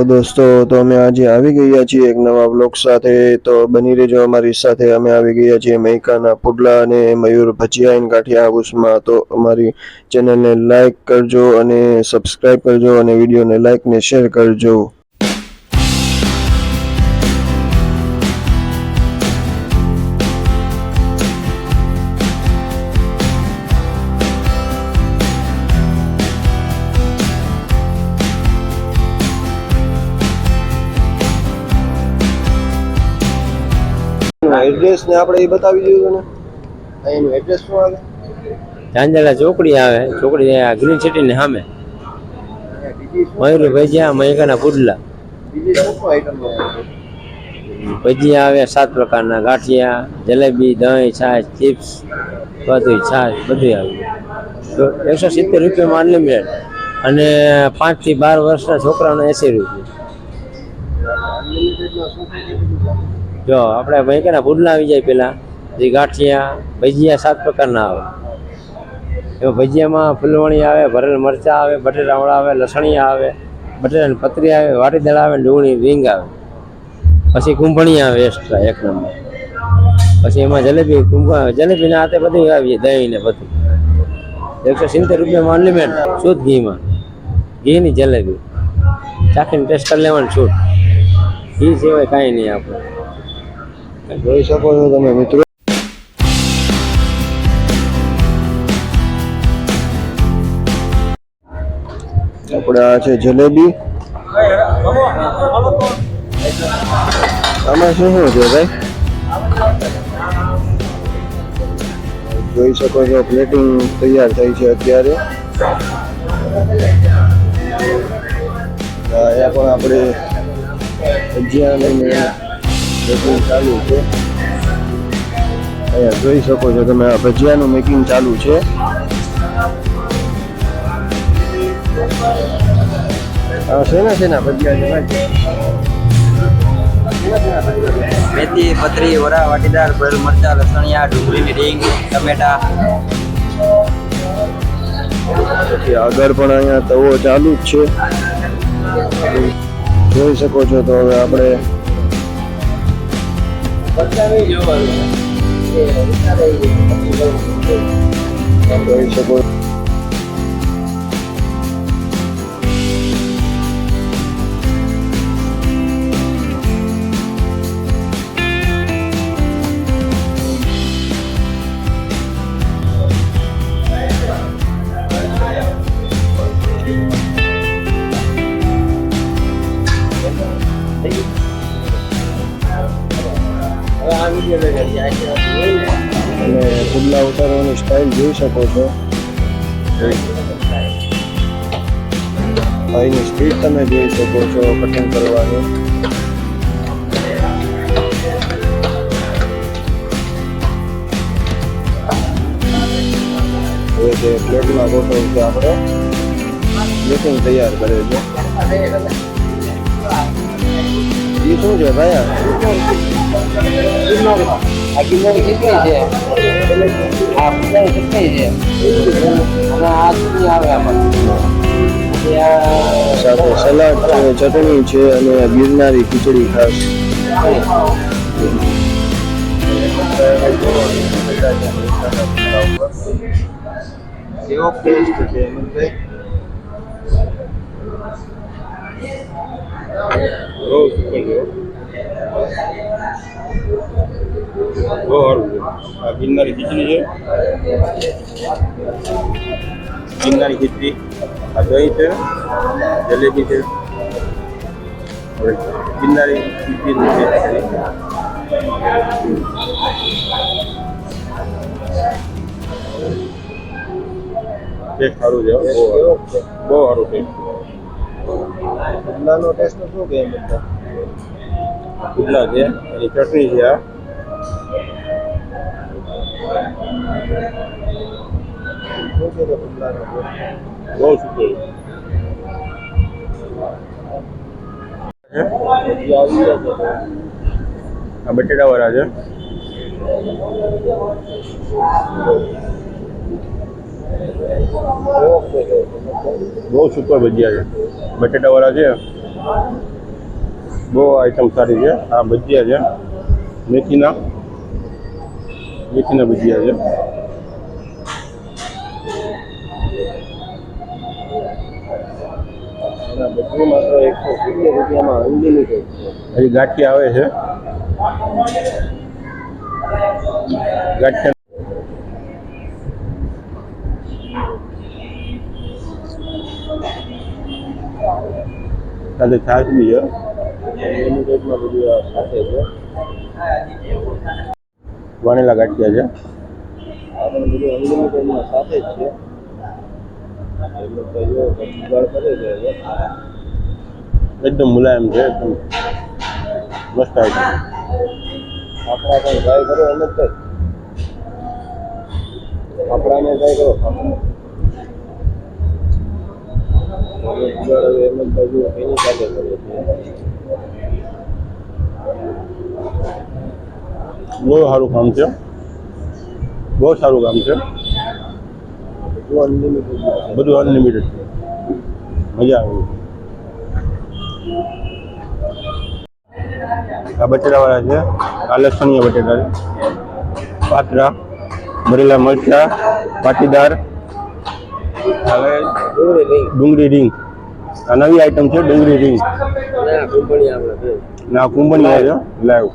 દોસ્તો, તો અમે આજે આવી ગયા છીએ એક નવા બ્લોગ સાથે. તો બની રહેજો અમારી સાથે. અમે આવી ગયા છીએ મૈકાના પુડલા અને મયુર ભજીયા એન્ડ ગાંઠિયા હાઉસમાં. તો અમારી ચેનલને લાઈક કરજો અને સબસ્ક્રાઈબ કરજો અને વિડીયોને લાઈક ને શેર કરજો. એડ્રેસ ને આપણે એ બતાવી દીધું ને. એનું એડ્રેસ શું આવે? ચાંદલા ચોકડી આવે. ચોકડી ગ્રીન સિટી ને સામે મયુર ભજીયા મૈકાના પુડલા. ભજીયા આવે 7 પ્રકારના, ગાંઠિયા, જલેબી, દહીં, છાશ, ચિપ્સ, બધું છાશ બધું આવે. તો 170 રૂપિયામાં અનલિમિટેડ અને 5 થી 12 વર્ષના છોકરાઓને 80 રૂપિયા. જો આપણે મૈકાના પુડલા આવી જાય પેલા, જે ગાંઠિયા ભજીયા 7 પ્રકારના આવે. એમાં ભજીયામાં ફૂલવણી આવે, ભરેલ મરચાં આવે, બટેટાવડા આવે, લસણિયા આવે, બટેટાની પતરી આવે, વાટીદાળ આવે, ડુંગળી રીંગ આવે, પછી કુંભણી આવે એક્સ્ટ્રા 1 નંબર. પછી એમાં જલેબી જલેબીના હાથે બધું આવીએ, દહીં ને બધું. 170 રૂપિયામાં અનલિમિટેડ શુદ્ધ ઘીમાં, ઘીની જલેબી ચાખીને ટેસ્ટ કરી લેવાનું છૂટ. ઘી સિવાય કાંઈ નહીં આપણે. જોઈ શકો છો તમે મિત્રો. આપણે આ છે જલેબી. આમાં શું શું છે ભાઈ? જોઈ શકો છો પ્લેટિંગ તૈયાર થઈ છે અત્યારે. અહીંયા પણ આપણે ભજીયા લઈને મેકિંગ ચાલુ છે. અહીંયા જોઈ શકો છો તમે, આ ભજીયાનું મેકિંગ ચાલુ છે. શેના ભજીયા છે? મેથી, પતરી, વરા, વાટીદાર, ભરેલ મરચા, લસણિયા, ડુંગળીની રીંગ, ટમેટા. પછી આગળ પણ અહીંયા તવો ચાલુ જ છે, જોઈ શકો છો. તો હવે આપણે જોઈ શકો. અને પુડલા ઉતારવાની સ્ટાઇલ જોઈ શકો છો. ભાઈની સ્પીડ તમે જોઈ શકો છો કટિંગ કરવાની. હવે જે પ્લેટમાં ગોઠવું છે આપણે, પ્લેટિંગ તૈયાર કરે છે. એ શું છે ભાઈ? આ કિલ્લો કેટલી છે? આ ફૂલાઈ કેટલી છે? અને આ ચટણી આવે આમાં. સાથે સલાડ છે, ચટણી છે અને ગિરનારી ખીચડી ખાસ. કેવો ટેસ્ટ છે હેમંતભાઈ? બહુ સારું છે. આ ગિરનારી ખીચડી છે, ગિરનારી ખીચડી. આ દહીં છે, જલેબી છે, ગિરનારી ખીચડી છે. ટેસ્ટ સારું છે, બહુ સારું ટેસ્ટ. પુડલાનો ટેસ્ટ શું કહે? પુડલા છે, એની ચટણી છે. આ શું છે પુડલાનો? બહુ સુપર. આ બટેટા વાળા છે. બહુ સુપર ભજીયા છે, બટેટા વાળા છે. બહુ આઈટમ સારી છે. આ ભજીયા છે મેથીના ભજીયા છે. બધું માત્ર 170 રૂપિયામાં અનલિમિટેડ છે. હજી ગાંઠિયા આવે છે. ગાંઠિયા સાથે છાશ બી છે. અનલિમિટેડમાં બધું આ સાથે છે. વાણેલા ગાંઠિયા છે. આ પણ બધું અનલિમિટેડમાં સાથે જ છે. એટલે તો જો જુગાડ કરે છે હવે. એકદમ મુલાયમ છે. એકદમ મસ્ત આઈટમ. આપણા પણ ટ્રાય કરો એમ જ થાય. આપણાને ટ્રાય કરો. જુગાડ હવે એમ જ બાજુ એની સાથે કરે છે. બહુ સારું કામ છે. બહુ સારું કામ છે. બધું અનલિમિટેડમાં છે. બધું અનલિમિટેડ છે. મજા આવે. આ બટેટાવાળા છે. આ લસણિયા બટેટા છે. પાતરા, ભરેલા મરચા, પાટીદાર, હવે ડુંગળી રીંગ. આ નવી આઈટમ છે ડુંગળી રીંગ. ના કુંભણી આપણે ના કુંભણી આવે છે લાઈવ.